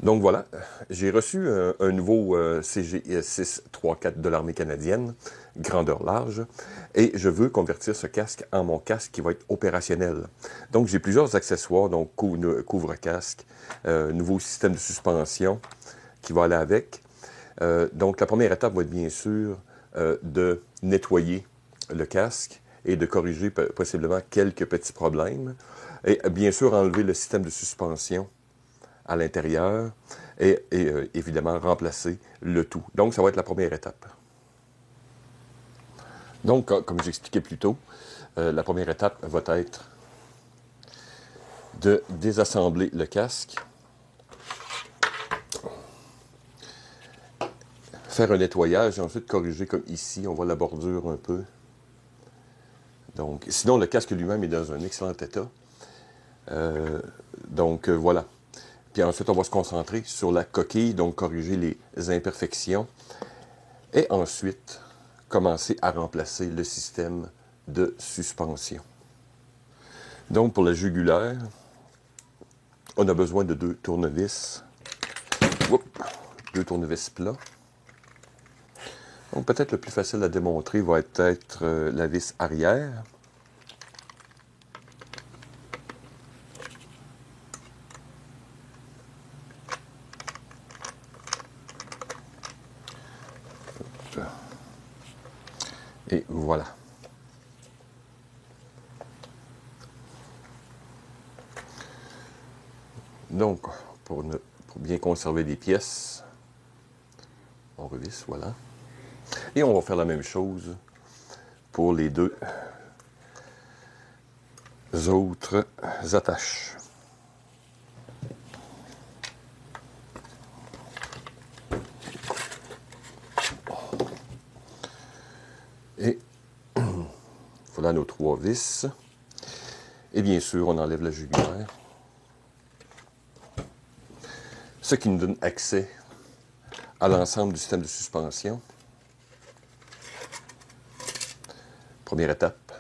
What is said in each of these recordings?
Donc voilà, j'ai reçu un nouveau CG 634 de l'armée canadienne, grandeur large, et je veux convertir ce casque en mon casque qui va être opérationnel. Donc j'ai plusieurs accessoires, donc couvre-casque, nouveau système de suspension qui va aller avec. Donc la première étape va être bien sûr de nettoyer le casque et de corriger possiblement quelques petits problèmes. Et bien sûr enlever le système de suspension à l'intérieur et évidemment remplacer le tout. Donc, ça va être la première étape. Donc, comme j'expliquais plus tôt, la première étape va être de désassembler le casque, faire un nettoyage et ensuite corriger comme ici. On voit la bordure un peu. Donc, sinon, le casque lui-même est dans un excellent état. Voilà. Puis ensuite, on va se concentrer sur la coquille, donc corriger les imperfections. Et ensuite, commencer à remplacer le système de suspension. Donc, pour la jugulaire, on a besoin de deux tournevis. Oups, deux tournevis plats. Donc, peut-être le plus facile à démontrer va être la vis arrière. Et voilà. Donc, pour bien conserver les pièces, on revisse, voilà. Et on va faire la même chose pour les deux autres attaches. Et voilà nos trois vis. Et bien sûr, on enlève la jugulaire. Ce qui nous donne accès à l'ensemble du système de suspension. Première étape.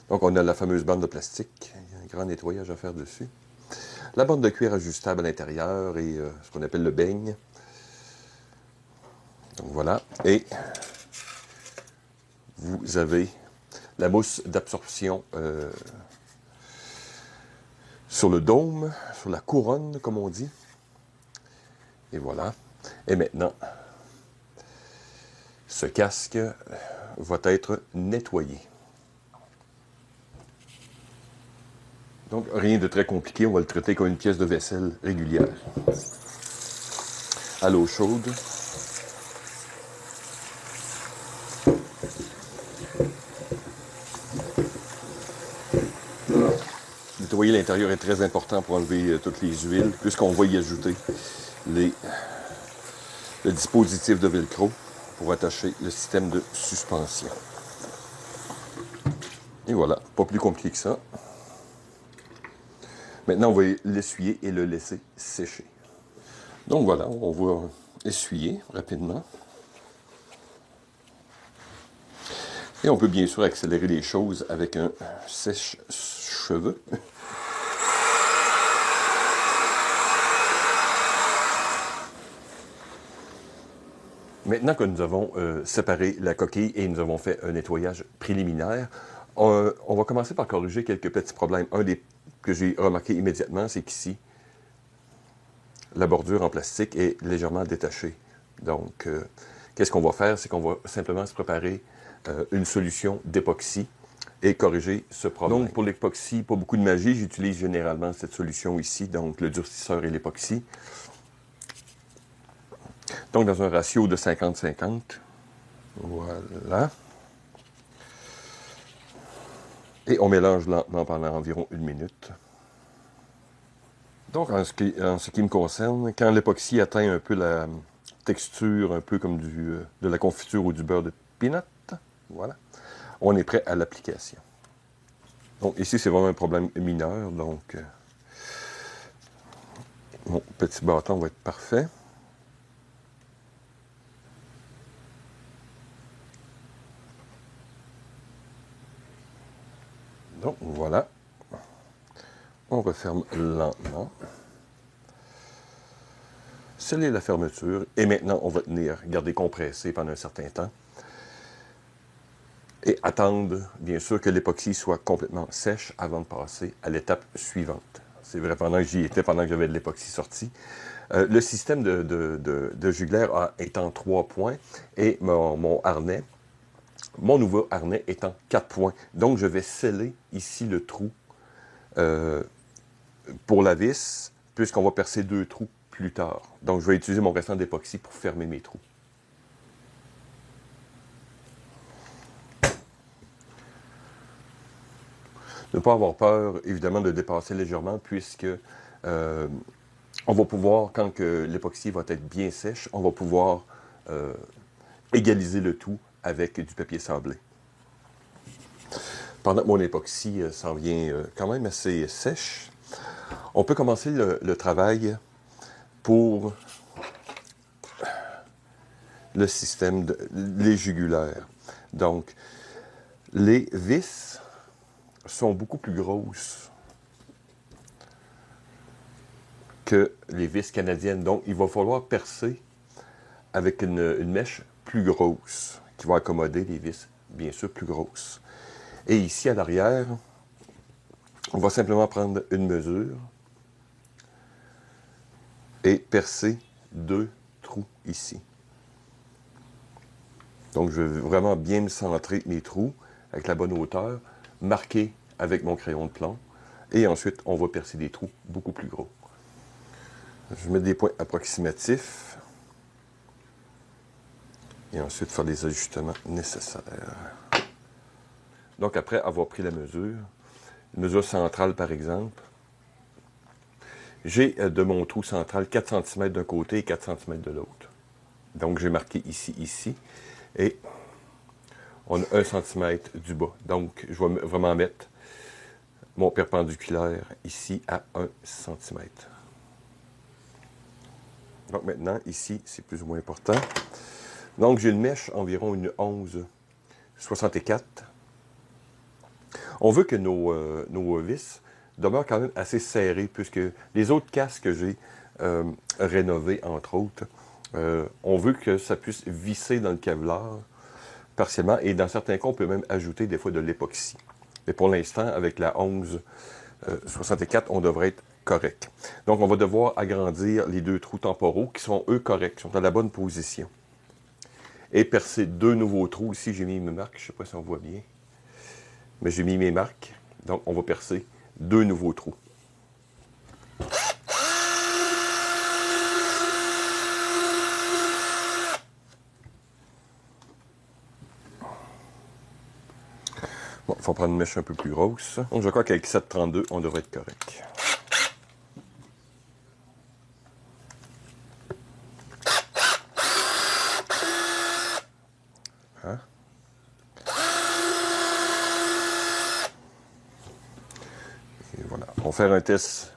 Donc, on a la fameuse bande de plastique. Il y a un grand nettoyage à faire dessus. La bande de cuir ajustable à l'intérieur et ce qu'on appelle le beigne. Donc, voilà. Et vous avez la mousse d'absorption sur le dôme, sur la couronne, comme on dit. Et voilà. Et maintenant, ce casque va être nettoyé. Donc, rien de très compliqué. On va le traiter comme une pièce de vaisselle régulière. À l'eau chaude. Nettoyer l'intérieur est très important pour enlever toutes les huiles, puisqu'on va y ajouter le dispositif de velcro pour attacher le système de suspension. Et voilà, pas plus compliqué que ça. Maintenant, on va l'essuyer et le laisser sécher. Donc voilà, on va essuyer rapidement. Et on peut bien sûr accélérer les choses avec un sèche-cheveux. Maintenant que nous avons séparé la coquille et nous avons fait un nettoyage préliminaire, on va commencer par corriger quelques petits problèmes. Un des que j'ai remarqué immédiatement, c'est qu'ici, la bordure en plastique est légèrement détachée. Donc, qu'est-ce qu'on va faire? C'est qu'on va simplement se préparer une solution d'époxy et corriger ce problème. Donc, pour l'époxy, pas beaucoup de magie. J'utilise généralement cette solution ici, donc le durcisseur et l'époxy. Donc, dans un ratio de 50-50. Voilà. Et on mélange lentement pendant environ 1 minute. Donc, en ce qui me concerne, quand l'époxy atteint un peu la texture, un peu comme de la confiture ou du beurre de peanut, voilà, on est prêt à l'application. Donc, ici, c'est vraiment un problème mineur. Donc, mon petit bâton va être parfait. Donc, voilà. On referme lentement. sceller la fermeture. Et maintenant, on va tenir, garder compressé pendant un certain temps. Et attendre, bien sûr, que l'époxy soit complètement sèche avant de passer à l'étape suivante. C'est vrai, pendant que j'y étais, pendant que j'avais de l'époxy sortie. Le système de jugulaire est en 3 points et mon harnais, mon nouveau harnais est en 4 points. Donc, je vais sceller ici le trou pour la vis, puisqu'on va percer 2 trous plus tard. Donc, je vais utiliser mon restant d'époxy pour fermer mes trous. Ne pas avoir peur, évidemment, de dépasser légèrement, puisque on va pouvoir, quand l'époxy va être bien sèche, on va pouvoir égaliser le tout avec du papier sablé. Pendant que mon époxy s'en vient quand même assez sèche, on peut commencer le travail pour le système les jugulaires. Donc, les vis sont beaucoup plus grosses que les vis canadiennes. Donc, il va falloir percer avec une mèche plus grosse qui va accommoder les vis, bien sûr, plus grosses. Et ici, à l'arrière, on va simplement prendre une mesure et percer 2 trous ici. Donc, je vais vraiment bien me centrer mes trous avec la bonne hauteur, marquer avec mon crayon de plomb, et ensuite, on va percer des trous beaucoup plus gros. Je vais mettre des points approximatifs, et ensuite faire les ajustements nécessaires. Donc, après avoir pris la mesure, une mesure centrale par exemple, j'ai de mon trou central 4 cm d'un côté et 4 cm de l'autre. Donc, j'ai marqué ici, ici, et on a 1 cm du bas. Donc, je vais vraiment mettre mon perpendiculaire ici à 1 cm. Donc, maintenant, ici, c'est plus ou moins important. Donc, j'ai une mèche environ une 11,64. On veut que nos vis demeurent quand même assez serrées, puisque les autres casques que j'ai rénovés, entre autres, on veut que ça puisse visser dans le Kevlar partiellement, et dans certains cas, on peut même ajouter des fois de l'époxy. Mais pour l'instant, avec la 11,64, on devrait être correct. Donc, on va devoir agrandir les 2 trous temporaux qui sont, eux, corrects, qui sont à la bonne position. Et percer 2 nouveaux trous. Ici, j'ai mis mes marques, je ne sais pas si on voit bien. Mais j'ai mis mes marques. Donc, on va percer 2 nouveaux trous. Bon, il faut prendre une mèche un peu plus grosse. Donc, je crois qu'avec 7,32, on devrait être correct. Hein? Et voilà. On va faire un test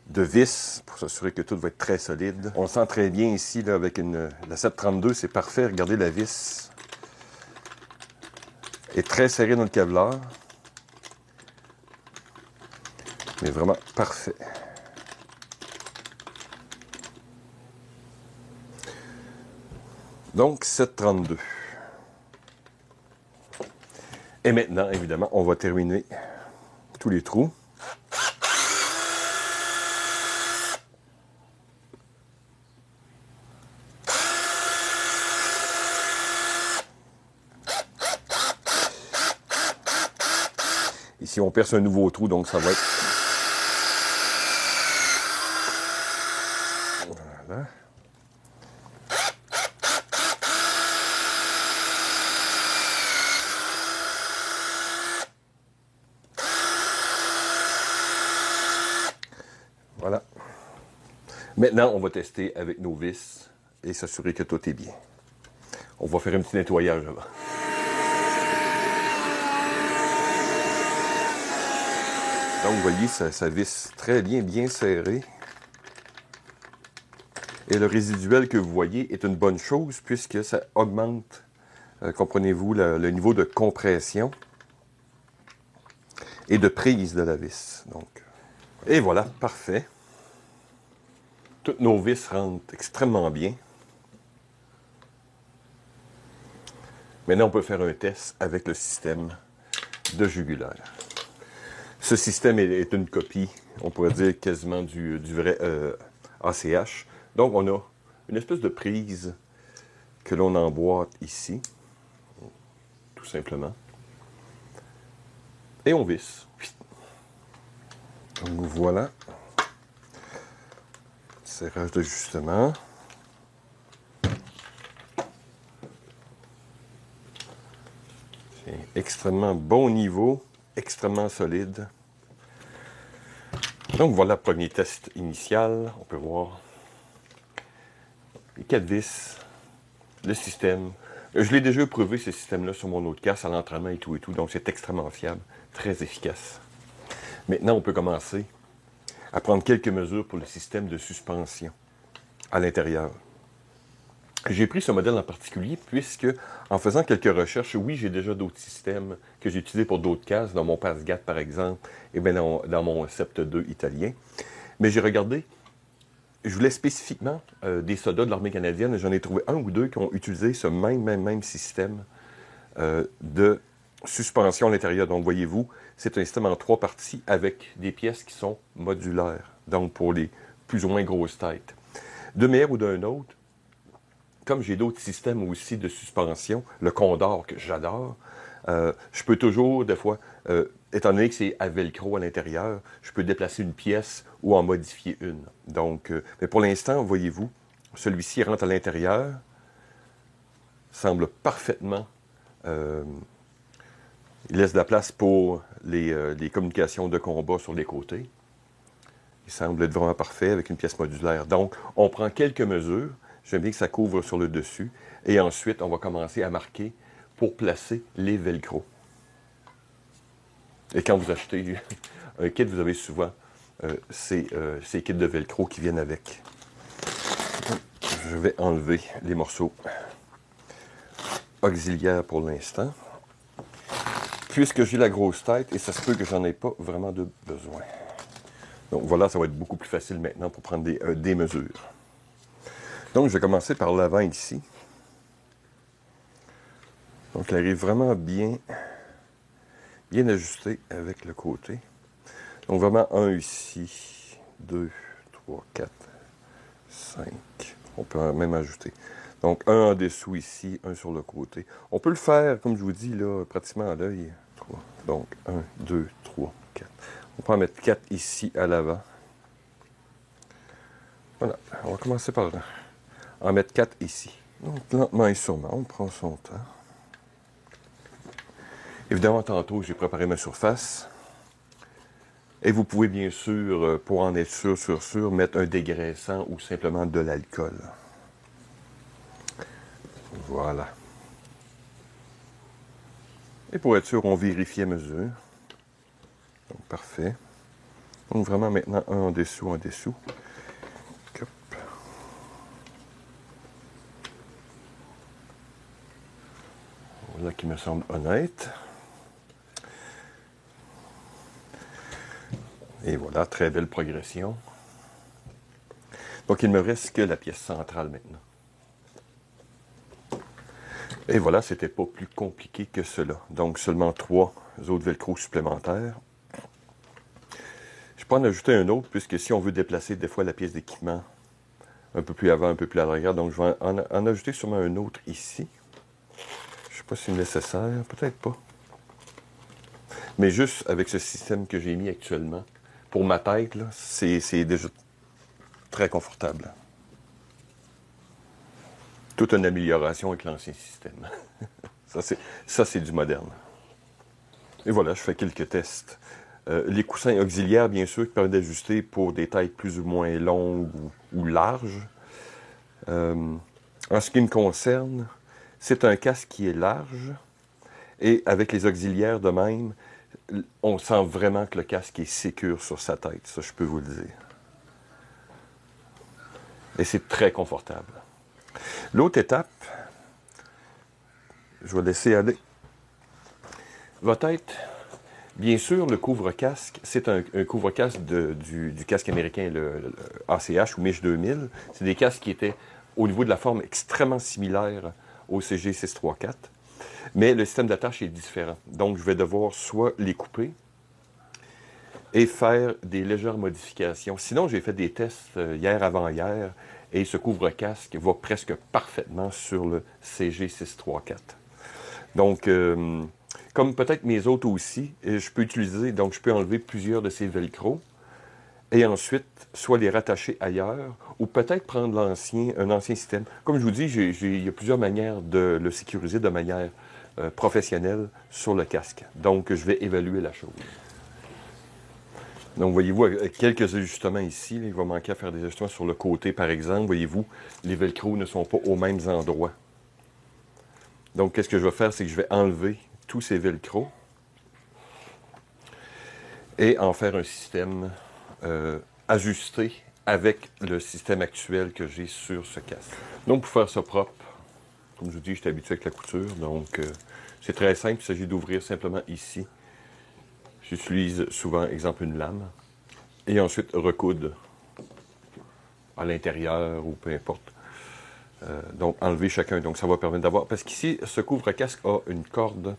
de vis pour s'assurer que tout va être très solide. On le sent très bien ici là, avec la 732, c'est parfait. Regardez, la vis est très serrée dans le Kevlar. Mais vraiment parfait. Donc, 7,32. Et maintenant, évidemment, on va terminer tous les trous. Ici, on perce un nouveau trou, donc ça va être... Voilà. Voilà. Maintenant, on va tester avec nos vis et s'assurer que tout est bien. On va faire un petit nettoyage avant. Donc, vous voyez, ça visse très bien serré. Et le résiduel que vous voyez est une bonne chose puisque ça augmente, comprenez-vous, le niveau de compression et de prise de la vis. Donc, et voilà, parfait. toutes nos vis rentrent extrêmement bien. Maintenant, on peut faire un test avec le système de jugulaire. Ce système est une copie, on pourrait dire quasiment du vrai ACH. Donc, on a une espèce de prise que l'on emboîte ici, tout simplement. Et on visse. Donc, voilà. Serrage d'ajustement. C'est extrêmement bon niveau, extrêmement solide. Donc voilà, premier test initial. On peut voir les 4 vis, le système. Je l'ai déjà éprouvé, ce système-là, sur mon autre casse, à l'entraînement et tout. Donc c'est extrêmement fiable, très efficace. Maintenant, on peut commencer à prendre quelques mesures pour le système de suspension à l'intérieur. J'ai pris ce modèle en particulier puisque, en faisant quelques recherches, oui, j'ai déjà d'autres systèmes que j'ai utilisés pour d'autres casques, dans mon Passgat par exemple, et bien dans mon Sept 2 italien. Mais j'ai regardé, je voulais spécifiquement des soldats de l'armée canadienne, et j'en ai trouvé un ou deux qui ont utilisé ce même système de suspension à l'intérieur. Donc, voyez-vous, c'est un système en 3 parties avec des pièces qui sont modulaires, donc pour les plus ou moins grosses têtes. De manière ou d'un autre, comme j'ai d'autres systèmes aussi de suspension, le Condor que j'adore, je peux toujours, des fois, étant donné que c'est à velcro à l'intérieur, je peux déplacer une pièce ou en modifier une. Donc, mais pour l'instant, voyez-vous, celui-ci rentre à l'intérieur, semble parfaitement... il laisse de la place pour les communications de combat sur les côtés. Il semble être vraiment parfait avec une pièce modulaire. Donc, on prend quelques mesures. J'aime bien que ça couvre sur le dessus. Et ensuite, on va commencer à marquer pour placer les velcro. Et quand vous achetez un kit, vous avez souvent ces kits de velcro qui viennent avec. Je vais enlever les morceaux auxiliaires pour l'instant. Puisque j'ai la grosse tête, et ça se peut que j'en ai pas vraiment de besoin. Donc voilà, ça va être beaucoup plus facile maintenant pour prendre des mesures. Donc je vais commencer par l'avant ici. Donc il arrive vraiment bien ajusté avec le côté. Donc vraiment un ici, 2, 3, 4, 5. On peut même ajouter. Donc un en dessous ici, un sur le côté. On peut le faire, comme je vous dis, là, pratiquement à l'œil. Donc 1, 2, 3, 4. On peut en mettre 4 ici à l'avant. Voilà, on va commencer par en mettre 4 ici. Donc lentement et sûrement, on prend son temps. Évidemment, tantôt, j'ai préparé ma surface. Et vous pouvez bien sûr, pour en être sûr, mettre un dégraissant ou simplement de l'alcool. Voilà. Et pour être sûr, on vérifie à mesure. Donc, parfait. Donc, vraiment, maintenant, un en dessous, un dessous. Hop. Voilà qui me semble honnête. Et voilà, très belle progression. Donc, il me reste que la pièce centrale maintenant. Et voilà, c'était pas plus compliqué que cela. Donc, seulement 3 autres velcro supplémentaires. Je peux en ajouter un autre, puisque si on veut déplacer des fois la pièce d'équipement un peu plus avant, un peu plus à l'arrière, donc je vais en ajouter sûrement un autre ici. Je ne sais pas si c'est nécessaire, peut-être pas. Mais juste avec ce système que j'ai mis actuellement, pour ma tête, là, c'est déjà très confortable. Toute une amélioration avec l'ancien système. Ça, c'est du moderne. Et voilà, je fais quelques tests. Les coussins auxiliaires, bien sûr, qui permettent d'ajuster pour des tailles plus ou moins longues ou larges. En ce qui me concerne, c'est un casque qui est large. Et avec les auxiliaires de même, on sent vraiment que le casque est sécure sur sa tête. Ça, je peux vous le dire. Et c'est très confortable. L'autre étape, je vais laisser aller, va être Bien sûr, le couvre-casque, c'est un couvre-casque du casque américain, le ACH ou Mich 2000. C'est des casques qui étaient, au niveau de la forme, extrêmement similaires au CG 634. Mais le système d'attache est différent. Donc, je vais devoir soit les couper et faire des légères modifications. Sinon, j'ai fait des tests hier avant-hier et ce couvre-casque va presque parfaitement sur le CG 634. Donc, comme peut-être mes autres aussi, je peux utiliser, donc je peux enlever plusieurs de ces velcro et ensuite soit les rattacher ailleurs ou peut-être prendre un ancien système. Comme je vous dis, il y a plusieurs manières de le sécuriser de manière professionnelle sur le casque. Donc, je vais évaluer la chose. Donc, voyez-vous, quelques ajustements ici. Il va manquer à faire des ajustements sur le côté, par exemple. Voyez-vous, les velcro ne sont pas aux mêmes endroits. Donc, qu'est-ce que je vais faire? C'est que je vais enlever tous ces velcro et en faire un système ajusté avec le système actuel que j'ai sur ce casque. Donc, pour faire ça propre, comme je vous dis, je suis habitué avec la couture. Donc, c'est très simple. Il s'agit d'ouvrir simplement ici. J'utilise souvent, exemple, une lame. Et ensuite, recoudre à l'intérieur ou peu importe. Donc, enlever chacun. Donc, ça va permettre d'avoir... Parce qu'ici, ce couvre-casque a une corde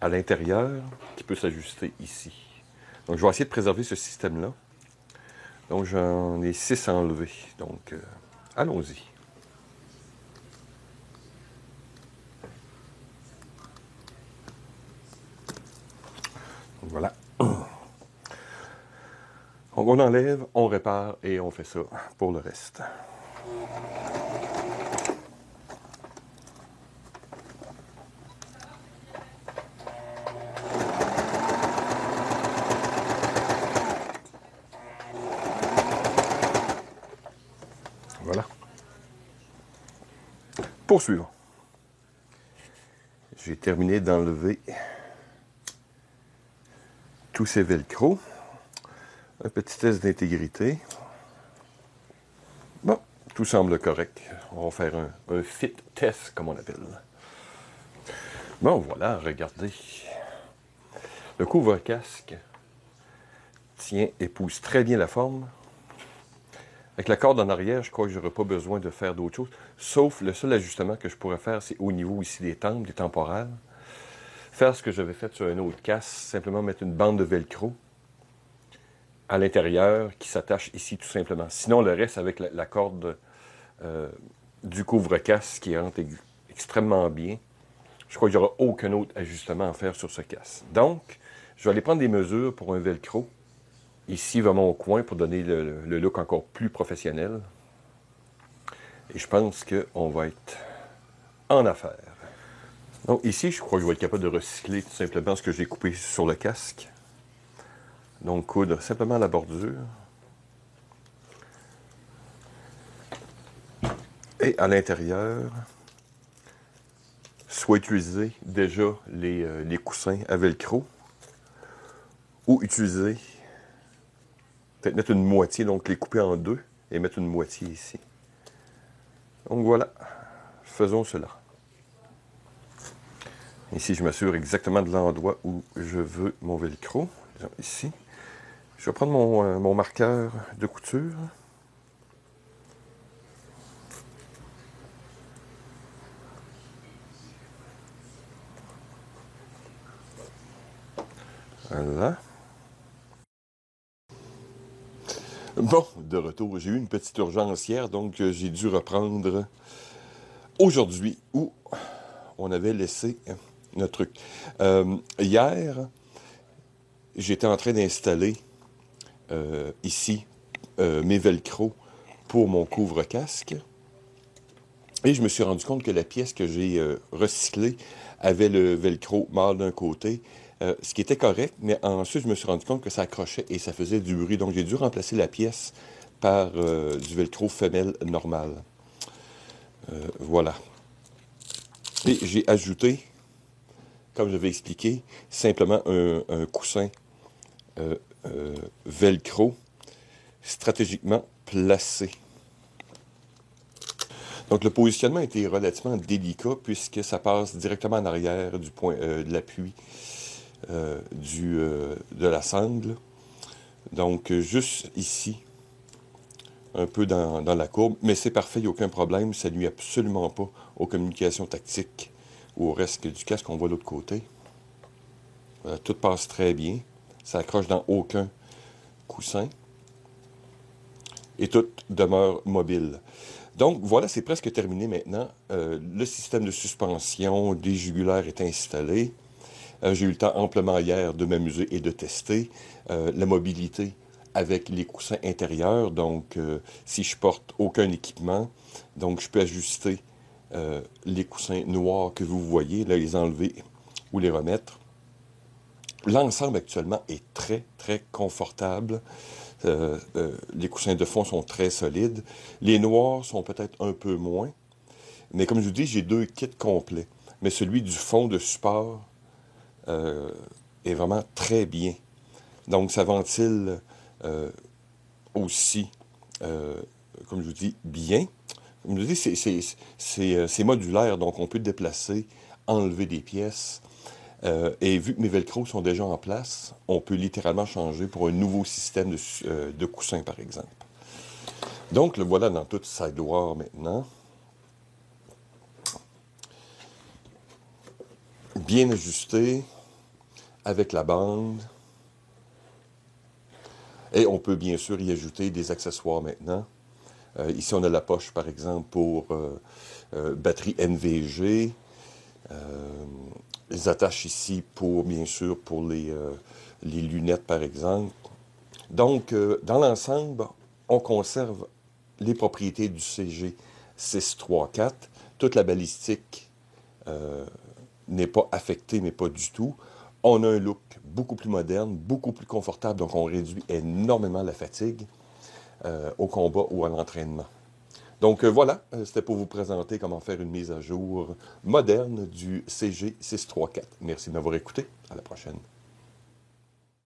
à l'intérieur qui peut s'ajuster ici. Donc, je vais essayer de préserver ce système-là. Donc, j'en ai 6 à enlever. Donc, allons-y. Voilà. Donc, on enlève, on répare et on fait ça pour le reste. Voilà. Poursuivons. J'ai terminé d'enlever tous ces velcro. Un petit test d'intégrité. Bon, tout semble correct. On va faire un fit test, comme on appelle. Bon, voilà, regardez. Le couvre-casque tient, épouse très bien la forme. Avec la corde en arrière, je crois que je n'aurai pas besoin de faire d'autre chose. Sauf le seul ajustement que je pourrais faire, c'est au niveau ici des tempes, des temporales. Faire ce que j'avais fait sur un autre casque, simplement mettre une bande de velcro à l'intérieur qui s'attache ici tout simplement. Sinon, le reste avec la corde du couvre-casque qui rentre extrêmement bien. Je crois qu'il n'y aura aucun autre ajustement à faire sur ce casque. Donc, je vais aller prendre des mesures pour un velcro. Ici, vraiment au coin, pour donner le look encore plus professionnel. Et je pense qu'on va être en affaire. Donc ici, je crois que je vais être capable de recycler tout simplement ce que j'ai coupé sur le casque. Donc, coudre simplement la bordure. Et à l'intérieur, soit utiliser déjà les coussins à velcro, ou utiliser, peut-être mettre une moitié, donc les couper en deux, et mettre une moitié ici. Donc voilà, faisons cela. Ici, je m'assure exactement de l'endroit où je veux mon velcro. Disons ici. Je vais prendre mon marqueur de couture. Voilà. Bon, de retour, j'ai eu une petite urgence hier, donc j'ai dû reprendre aujourd'hui où on avait laissé notre truc. Hier, j'étais en train d'installer ici mes velcro pour mon couvre-casque. Et je me suis rendu compte que la pièce que j'ai recyclée avait le velcro mâle d'un côté, ce qui était correct, mais ensuite je me suis rendu compte que ça accrochait et ça faisait du bruit. Donc j'ai dû remplacer la pièce par du velcro femelle normal. Voilà. Et j'ai ajouté, comme je vais expliquer, simplement un coussin velcro stratégiquement placé. Donc, le positionnement était relativement délicat puisque ça passe directement en arrière du point de l'appui de la sangle. Donc, juste ici, un peu dans la courbe, mais c'est parfait, il n'y a aucun problème, ça ne nuit absolument pas aux communications tactiques ou au reste du casque qu'on voit de l'autre côté. Voilà, tout passe très bien, ça accroche dans aucun coussin et tout demeure mobile. Donc voilà, c'est presque terminé maintenant. Le système de suspension des jugulaires est installé. J'ai eu le temps amplement hier de m'amuser et de tester la mobilité avec les coussins intérieurs. Donc, si je porte aucun équipement, donc je peux ajuster les coussins noirs que vous voyez, là, les enlever ou les remettre. L'ensemble actuellement est très, très confortable. Les coussins de fond sont très solides. Les noirs sont peut-être un peu moins. Mais comme je vous dis, j'ai 2 kits complets. Mais celui du fond de support est vraiment très bien. Donc, ça ventile aussi, comme je vous dis, bien. Comme je vous dis, c'est modulaire, donc on peut déplacer, enlever des pièces. Et vu que mes velcros sont déjà en place, on peut littéralement changer pour un nouveau système de coussin, par exemple. Donc, le voilà dans toute sa gloire maintenant. Bien ajusté, avec la bande. Et on peut bien sûr y ajouter des accessoires maintenant. Ici, on a la poche, par exemple, pour batterie NVG. Les attaches ici, pour bien sûr, pour les lunettes, par exemple. Donc, dans l'ensemble, on conserve les propriétés du CG634. Toute la balistique n'est pas affectée, mais pas du tout. On a un look beaucoup plus moderne, beaucoup plus confortable, donc on réduit énormément la fatigue au combat ou à l'entraînement. Donc voilà, c'était pour vous présenter comment faire une mise à jour moderne du CG634. Merci de m'avoir écouté. À la prochaine.